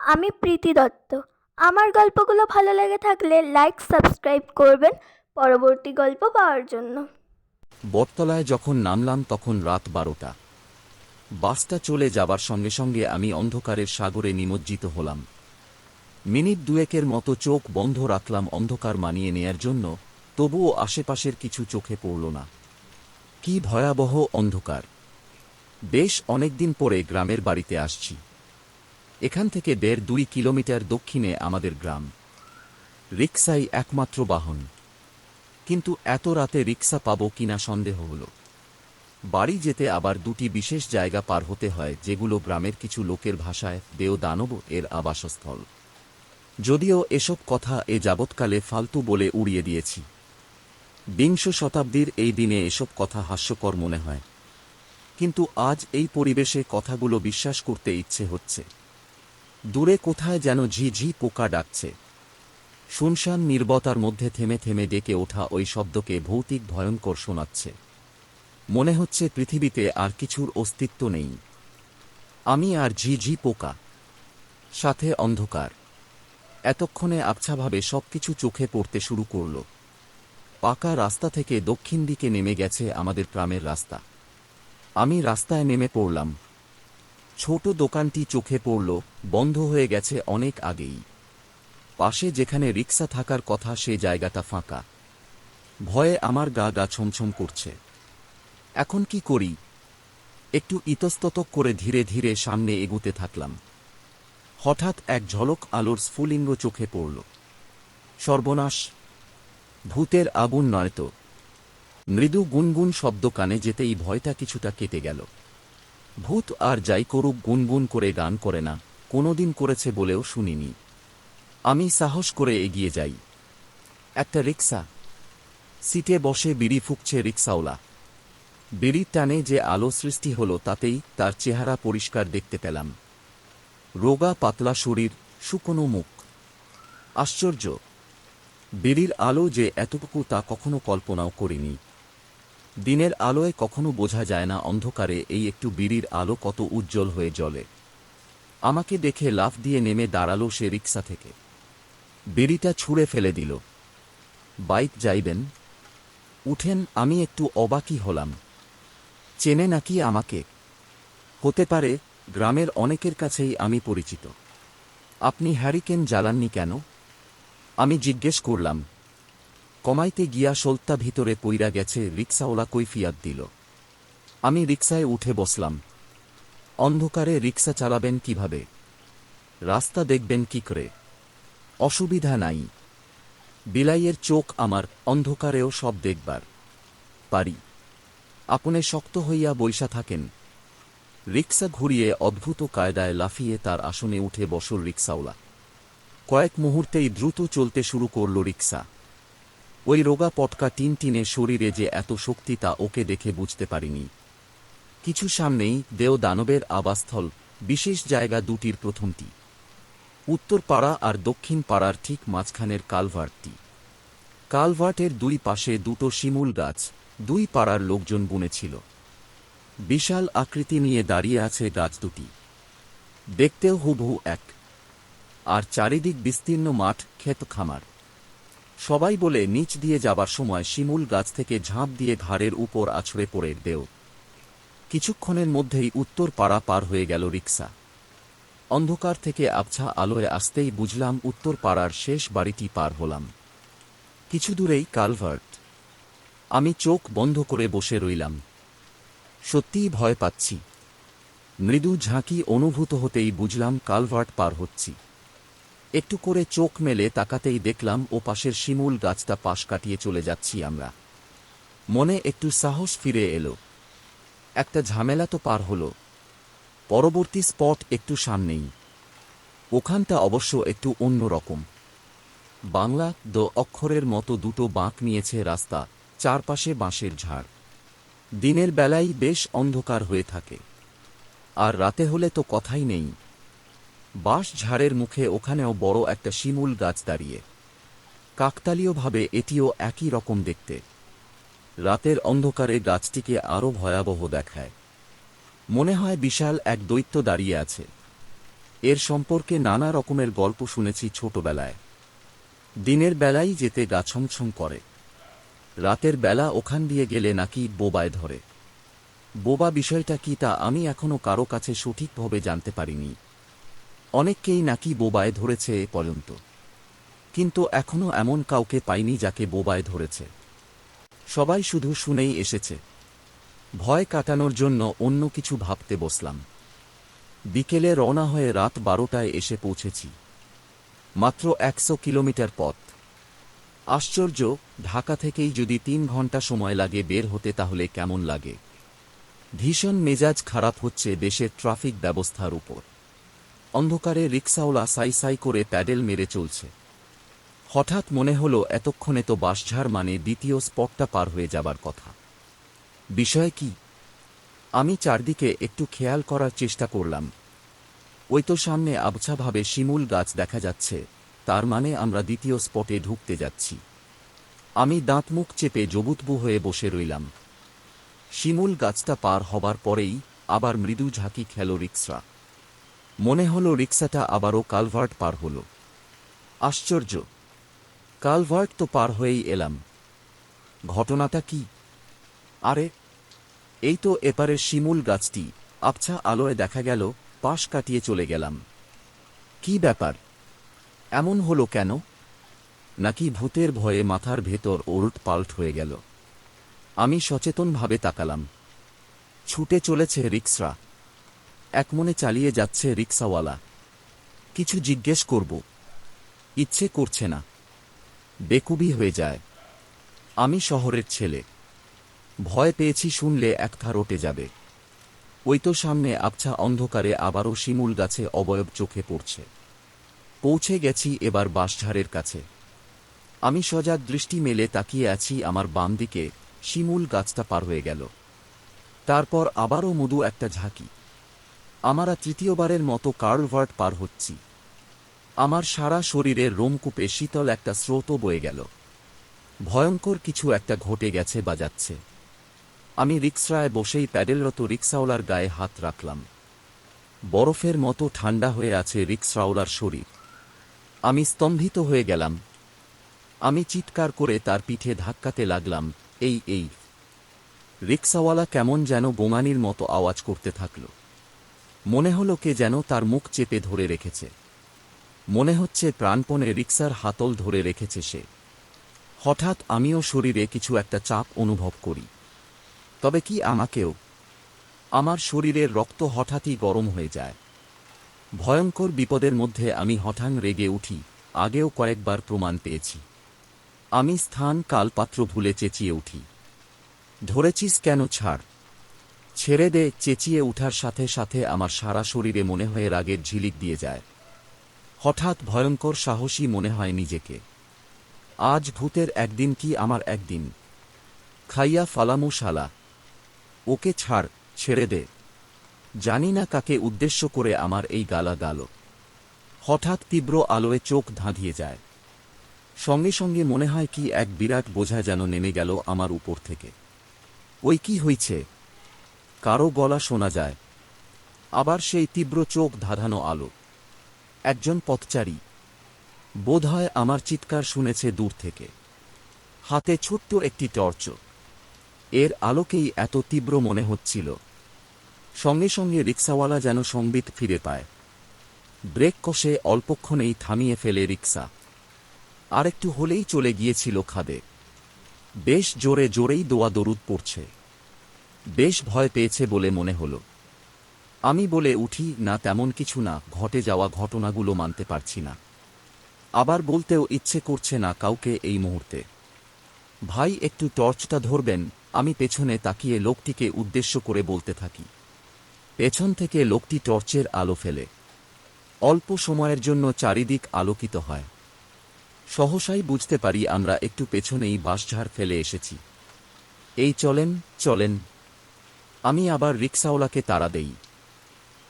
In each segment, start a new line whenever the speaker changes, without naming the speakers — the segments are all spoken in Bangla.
আমি প্রীতি দত্ত। আমার গল্পগুলো ভালো লেগে থাকলে লাইক সাবস্ক্রাইব করবেন পরবর্তী গল্প পাওয়ার জন্য।
বটতলায় যখন নামলাম তখন রাত 12টা। বাসটা চলে যাবার সঙ্গে সঙ্গে আমি অন্ধকারের সাগরে নিমজ্জিত হলাম। মিনিট দুয়েকের মতো চোখ বন্ধ রাখলাম অন্ধকার মানিয়ে নেয়ার জন্য, তবুও আশেপাশের কিছু চোখে পড়ল না। কি ভয়াবহ অন্ধকার! বেশ অনেকদিন পরে গ্রামের বাড়িতে আসছি। এখান থেকে 1.5-2 কিলোমিটার দক্ষিণে আমাদের গ্রাম। রিকশাই একমাত্র বাহন, কিন্তু এত রাতে রিকশা পাবো কিনা সন্দেহ হল। বাড়ি যেতে আবার দুটি বিশেষ জায়গা পার হতে হয়, যেগুলো গ্রামের কিছু লোকের ভাষায় দেও দানব এর আবাসস্থল। যদিও এসব কথা এ যাবৎকালে ফালতু বলে উড়িয়ে দিয়েছি। বিংশ শতাব্দীর এই দিনে এসব কথা হাস্যকর মনে হয়, কিন্তু আজ এই পরিবেশে কথাগুলো বিশ্বাস করতে ইচ্ছে হচ্ছে। দূরে কোথায় যেন ঝি ঝি পোকা ডাকছে। শুনশান নীরবতার মধ্যে থেমে থেমে ডেকে ওঠা ওই শব্দকে ভৌতিক ভয়ঙ্কর শোনাচ্ছে। মনে হচ্ছে পৃথিবীতে আর কিছুর অস্তিত্ব নেই। আমি আর ঝি ঝি পোকা, সাথে অন্ধকার। এতক্ষণে আবছাভাবে সবকিছু চোখে পড়তে শুরু করল। পাকা রাস্তা থেকে দক্ষিণ দিকে নেমে গেছে আমাদের গ্রামের রাস্তা। আমি রাস্তায় নেমে পড়লাম। ছোট দোকানটি চোখে পড়ল, বন্ধ হয়ে গেছে অনেক আগেই। পাশে যেখানে রিকশা থাকার কথা সে জায়গাটা ফাঁকা। ভয়ে আমার গা গা ছমছম করছে। এখন কি করি? একটু ইতস্তত করে ধীরে ধীরে সামনে এগুতে থাকলাম। হঠাৎ এক ঝলক আলোর স্ফুলিঙ্গ চোখে পড়ল। সর্বনাশ! ভূতের আগুন নয়তো! মৃদু গুনগুন শব্দ কানে যেতেই ভয়টা কিছুটা কেটে গেল। ভূত আর যাই করুক গুনগুন করে গান করে না, কোনোদিন করেছে বলেও শুনিনি। আমি সাহস করে এগিয়ে যাই। একটা রিকশা। সিটে বসে বিড়ি ফুঁকছে রিকশাওয়ালা। বিড়ির টানে যে আলো সৃষ্টি হল তাতেই তার চেহারা পরিষ্কার দেখতে পেলাম। রোগা পাতলা শরীর, শুকনো মুখ। আশ্চর্য! বিড়ির আলো যে এতটুকু তা কখনো কল্পনাও করিনি। দিনের আলোয় কখনো বোঝা যায় না অন্ধকারে এই একটু বিড়ির আলো কত উজ্জ্বল হয়ে জ্বলে। আমাকে দেখে লাফ দিয়ে নেমে দাঁড়ালো সে রিকশা থেকে। বিড়িটা ছুঁড়ে ফেলে দিল। বাইক যাইবেন? উঠেন। আমি একটু অবাকই হলাম। চেনে নাকি আমাকে? হতে পারে, গ্রামের অনেকের কাছেই আমি পরিচিত। আপনি হ্যারিকেন জ্বালাননি কেন? আমি জিজ্ঞেস করলাম। কমাইতে গিয়া সলতা ভিতরে পইরা গেছে, রিকশাওয়ালা কৈফিয়াত দিল। আমি রিকশায় উঠে বসলাম। অন্ধকারে রিকশা চালাবেন কিভাবে? রাস্তা দেখবেন কি করে? অসুবিধা নাই, বিলাইয়ের চোখ আমার, অন্ধকারেও সব দেখবার পারি। আপনে শক্ত হইয়া বইসা থাকেন। রিকশা ঘুরিয়ে অদ্ভুত কায়দায় লাফিয়ে তার আসনে উঠে বসল রিকশাওয়ালা। কয়েক মুহূর্তেই দ্রুত চলতে শুরু করল রিকশা। ওই রোগা পটকা টিনটিনে শরীরে যে এত শক্তি তা ওকে দেখে বুঝতে পারিনি। কিছু সামনেই দেও দানবের আবাসস্থল, বিশেষ জায়গা দুটির প্রথমটি। উত্তর পাড়া আর দক্ষিণ পাড়ার ঠিক মাঝখানের কালভার্টটি। কালভার্টের দুই পাশে দুটো শিমুল গাছ, দুই পাড়ার লোকজন বুনেছিল। বিশাল আকৃতি নিয়ে দাঁড়িয়ে আছে গাছ দুটি, দেখতেও হুবহু এক। আর চারিদিক বিস্তীর্ণ মাঠ, ক্ষেত, খামার। সবাই বলে নিচ দিয়ে যাবার সময় শিমুল গাছ থেকে ঝাঁপ দিয়ে ঘাড়ের উপর আছড়ে পড়ে দেও। কিছুক্ষণের মধ্যেই উত্তর পাড়া পার হয়ে গেল রিকশা। অন্ধকার থেকে আবছা আলোয় আসতেই বুঝলাম উত্তর পাড়ার শেষ বাড়িটি পার হলাম। কিছু দূরেই কালভার্ট। আমি চোখ বন্ধ করে বসে রইলাম। সত্যিই ভয় পাচ্ছি। মৃদু ঝাঁকি অনুভূত হতেই বুঝলাম কালভার্ট পার হচ্ছি। একটু করে চোখ মেলে তাকাতেই দেখলাম ও পাশের শিমুল গাছটা পাশ কাটিয়ে চলে যাচ্ছি আমরা। মনে একটু সাহস ফিরে এলো। একটা ঝামেলা তো পার হলো। পরবর্তী স্পট একটু সামনেই। ওখানটা অবশ্য একটু অন্য রকম। বাংলা দ অক্ষরের মতো দুটো বাঁক নিয়েছে রাস্তা, চারপাশে বাঁশের ঝাড়। দিনের বেলায় বেশ অন্ধকার হয়ে থাকে, আর রাতে হলে তো কথাই নেই। বাঁশ ঝাড়ের মুখে ওখানেও বড় একটা শিমুল গাছ দাঁড়িয়ে। কাকতালীয়ভাবে এটিও একই রকম দেখতে। রাতের অন্ধকারে গাছটিকে আরও ভয়াবহ দেখায়। মনে হয় বিশাল এক দৈত্য দাঁড়িয়ে আছে। এর সম্পর্কে নানা রকমের গল্প শুনেছি ছোটবেলায়। দিনের বেলায় যেতে গা ছমছম করে, রাতের বেলা ওখান দিয়ে গেলে নাকি বোবায় ধরে। বোবা বিষয়টা কি তা আমি এখনো কারো কাছে সঠিকভাবে জানতে পারিনি। অনেককেই নাকি বোবায় ধরেছে এ পর্যন্ত, কিন্তু এখনো এমন কাউকে পাইনি যাকে বোবায় ধরেছে। সবাই শুধু শুনেই এসেছে। ভয় কাটানোর জন্য অন্য কিছু ভাবতে বসলাম। বিকেলে রওনা হয়ে রাত 12টায় এসে পৌঁছেছি। মাত্র 100 কিলোমিটার পথ। আশ্চর্য, ঢাকা থেকেই যদি 3 ঘন্টা সময় লাগে বের হতে তাহলে কেমন লাগে। ভীষণ মেজাজ খারাপ হচ্ছে দেশের ট্রাফিক ব্যবস্থার উপর। অন্ধকারে রিকশাওয়ালা সাই সাই করে প্যাডেল মেরে চলছে। হঠাৎ মনে হলো এতক্ষণে তো বাঁশঝাড় মানে দ্বিতীয় স্পটটা পার হয়ে যাবার কথা। বিষয় কি? আমি চারদিকে একটু খেয়াল করার চেষ্টা করলাম। ওই তো সামনে আবছাভাবে শিমুল গাছ দেখা যাচ্ছে, তার মানে আমরা দ্বিতীয় স্পটে ঢুকতে যাচ্ছি। আমি দাঁত মুখ চেপে জবুতবু হয়ে বসে রইলাম। শিমুল গাছটা পার হবার পরেই আবার মৃদু ঝাঁকি খেল রিকশা। মনে হলো রিকশাটা আবারও কালভার্ট পার হল। আশ্চর্য, কালভার্ট তো পার হয়েই এলাম। ঘটনাটা কি? আরে, এই তো এপারের শিমুল গাছটি। আবছা আলোয় দেখা গেল পাশ কাটিয়ে চলে গেলাম। কি ব্যাপার, এমন হলো কেন? নাকি ভূতের ভয়ে মাথার ভেতর ওলট পাল্ট হয়ে গেল? আমি সচেতনভাবে তাকালাম। ছুটে চলেছে রিকশা। একমনে চালিয়ে যাচ্ছে রিকশাওয়ালা। কিছু জিজ্ঞেস করব, ইচ্ছে করছে না। বেকুবি হয়ে যায়। আমি শহরের ছেলে, ভয় পেয়েছি শুনলে একথা রটে যাবে। ওই তো সামনে আবছা অন্ধকারে আবারও শিমুল গাছে অবয়ব চোখে পড়ছে। পৌঁছে গেছি এবার বাঁশঝাড়ের কাছে। আমি সজাগ দৃষ্টি মেলে তাকিয়ে আছি। আমার বাম দিকে শিমুল গাছটা পার হয়ে গেল। তারপর আবারও মৃদু একটা ঝাঁকি। আমরা তৃতীয়বারের মতো কার্লভার্ট পার হচ্ছি। আমার সারা শরীরের রোমকূপে শীতল একটা স্রোত বয়ে গেল। ভয়ঙ্কর কিছু একটা ঘটে গেছে বা যাচ্ছে। আমি রিকশায় বসেই প্যাডেলরত রিকশাওয়ালার গায়ে হাত রাখলাম। বরফের মতো ঠান্ডা হয়ে আছে রিকশাওয়ালার শরীর। আমি স্তম্ভিত হয়ে গেলাম। আমি চিৎকার করে তার পিঠে ধাক্কাতে লাগলাম, এই এই। রিকশাওয়ালা কেমন যেন বোমানির মতো আওয়াজ করতে থাকল। মনে হলো কে যেন তার মুখ চেপে ধরে রেখেছে। মনে হচ্ছে প্রাণপণে রিকশার হাতল ধরে রেখেছে সে। হঠাৎ আমিও শরীরে কিছু একটা চাপ অনুভব করি। তবে কি আমাকেও? আমার শরীরের রক্ত হঠাৎই গরম হয়ে যায়। ভয়ঙ্কর বিপদের মধ্যে আমি হঠাৎ রেগে উঠি। আগেও কয়েকবার প্রমাণ পেয়েছি। আমি স্থান কাল পাত্র ভুলে চেঁচিয়ে উঠি, ধরেছিস কেন, ছাড়, ছেড়ে দে। চেঁচিয়ে উঠার সাথে সাথে আমার সারা শরীরে মনে হয় রাগের ঝিলিক দিয়ে যায়। হঠাৎ ভয়ঙ্কর সাহসী মনে হয় নিজেকে। আজ ভূতের একদিন কি আমার একদিন। খাইয়া ফালামু শালা। ওকে ছাড়, ছেড়ে দে। জানি না কাকে উদ্দেশ্য করে আমার এই গালা গাল। হঠাৎ তীব্র আলোয় চোখ ধাঁধিয়ে যায়। সঙ্গে সঙ্গে মনে হয় কি এক বিরাট বোঝা যেন নেমে গেল আমার উপর থেকে। ওই কি হইছে? কারো গলা শোনা যায়। আবার সেই তীব্র চোখ ধাঁধানো আলো। একজন পথচারী বোধহয় আমার চিৎকার শুনেছে দূর থেকে। হাতে ছোট্ট একটি টর্চ। এর আলোকেই এত তীব্র মনে হচ্ছিল। সঙ্গে সঙ্গে রিকশাওয়ালা যেন সংবিত ফিরে পায়। ব্রেক কষে অল্পক্ষণেই থামিয়ে ফেলে রিকশা। আরেকটু হলেই চলে গিয়েছিল খাদে। বেশ জোরে জোরেই দোয়া দরুদ পড়ছে। বেশ ভয় পেয়েছে বলে মনে হলো। আমি বলে উঠি, না তেমন কিছু না, ঘটে যাওয়া ঘটনাগুলো মানতে পারছি না। আবার বলতেও ইচ্ছে করছে না কাউকে এই মুহূর্তে। ভাই একটু টর্চটা ধরবেন? আমি পেছনে তাকিয়ে লোকটিকে উদ্দেশ্য করে বলতে থাকি। পেছন থেকে লোকটি টর্চের আলো ফেলে। অল্প সময়ের জন্য চারিদিক আলোকিত হয়। সহসাই বুঝতে পারি আমরা একটু পেছনেই বাঁশঝাড় ফেলে এসেছি। এই চলেন চলেন। আমি আবার রিকশাওয়ালাকে তাড়া দেই।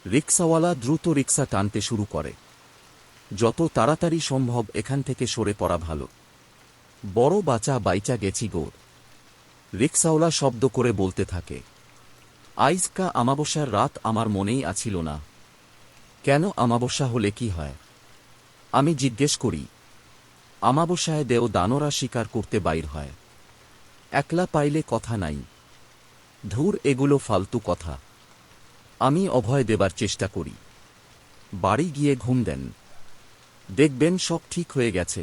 রিকশাওয়ালা দ্রুত রিকশা টানতে শুরু করে। যত তাড়াতাড়ি সম্ভব এখান থেকে সরে পড়া ভালো। বড় বাঁচা বাইচা গেছি গো। রিকশাওয়ালা শব্দ করে বলতে থাকে। আইজকা আমাবস্যার রাত আমার মনেই আছিল না। কেন আমাবস্যা হলে কি হয়? আমি জিজ্ঞেস করি। আমাবস্যায় দেও দানরা শিকার করতে বাইর হয়। একলা পাইলে কথা নাই। ধুর, এগুলো ফালতু কথা। আমি অভয় দেবার চেষ্টা করি। বাড়ি গিয়ে ঘুম দেন। দেখবেন সব ঠিক হয়ে গেছে।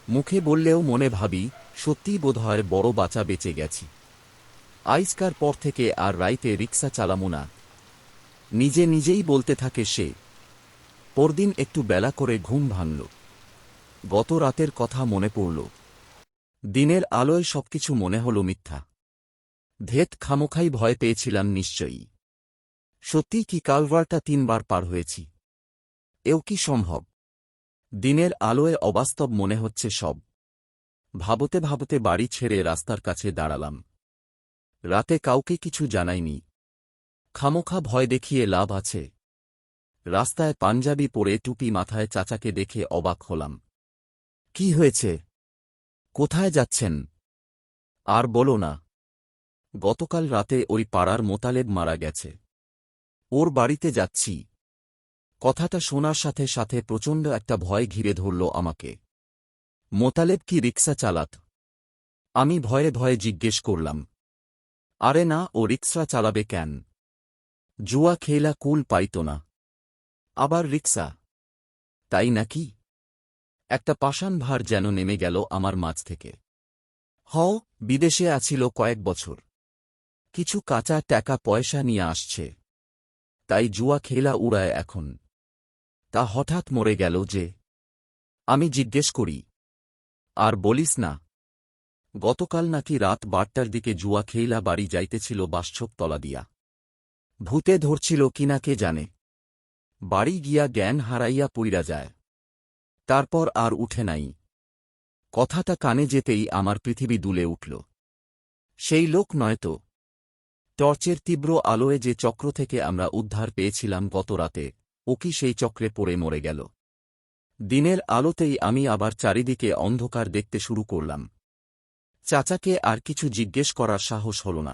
মুখে বললেও মনে ভাবি, সত্যিই বোধহয় বড় বাঁচা বেঁচে গেছি। আইজকার পর থেকে আর রাইতে রিক্সা চালামু না। নিজে নিজেই বলতে থাকে সে। পরদিন একটু বেলা করে ঘুম ভাঙল। গত রাতের কথা মনে পড়ল। দিনের আলোয় সবকিছু মনে হল মিথ্যা। ধেত, খামোখাই ভয় পেয়েছিলাম নিশ্চয়ই। সত্যি কি কালভারটা 3 বার পার হয়েছি? এও কি সম্ভব? দিনের আলোয় অবাস্তব মনে হচ্ছে সব। ভাবতে ভাবতে বাড়ি ছেড়ে রাস্তার কাছে দাঁড়ালাম। রাতে কাউকে কিছু জানাইনি। খামোখা ভয় দেখিয়ে লাভ আছে? রাস্তায় পাঞ্জাবি পরে টুপি মাথায় চাচাকে দেখে অবাক হলাম। কি হয়েছে? কোথায় যাচ্ছেন? আর বলো না। গতকাল রাতে ওই পাড়ার মোতালেব মারা গেছে। ওর বাড়িতে যাচ্ছি। কথাটা শোনার সাথে সাথে প্রচণ্ড একটা ভয় ঘিরে ধরল আমাকে। মোতালেব কি রিক্সা চালাত? আমি ভয়ে ভয়ে জিজ্ঞেস করলাম। আরে না, ও রিক্সা চালাবে কেন? জুয়া খেলা কুল পাইত না, আবার রিক্সা? তাই নাকি? একটা পাষাণ ভার যেন নেমে গেল আমার মাঝ থেকে। বিদেশে আছিল কয়েক বছর। কিছু কাঁচা টাকা পয়সা নিয়ে আসছে, তাই জুয়া খেলা উড়ায় এখন। তা হঠাৎ মরে গেল যে? আমি জিজ্ঞেস করি। আর বলিস না, গতকাল নাকি রাত 12টার দিকে জুয়া খেলা বাড়ি যাইতেছিল বাসছক তলা দিয়া। ভূতে ধরছিল কিনা কে জানে। বাড়ি গিয়া জ্ঞান হারাইয়া পইরা যায়। তারপর আর উঠে নাই। কথাটা কানে যেতেই আমার পৃথিবী দুলে উঠল। সেই লোক নয়তো? টর্চের তীব্র আলোয় যে চক্র থেকে আমরা উদ্ধার পেয়েছিলাম গত রাতে, ও কি সেই চক্রে পড়ে মরে গেল? দিনের আলোতেই আমি আবার চারিদিকে অন্ধকার দেখতে শুরু করলাম। চাচাকে আর কিছু জিজ্ঞেস করার সাহস হল না।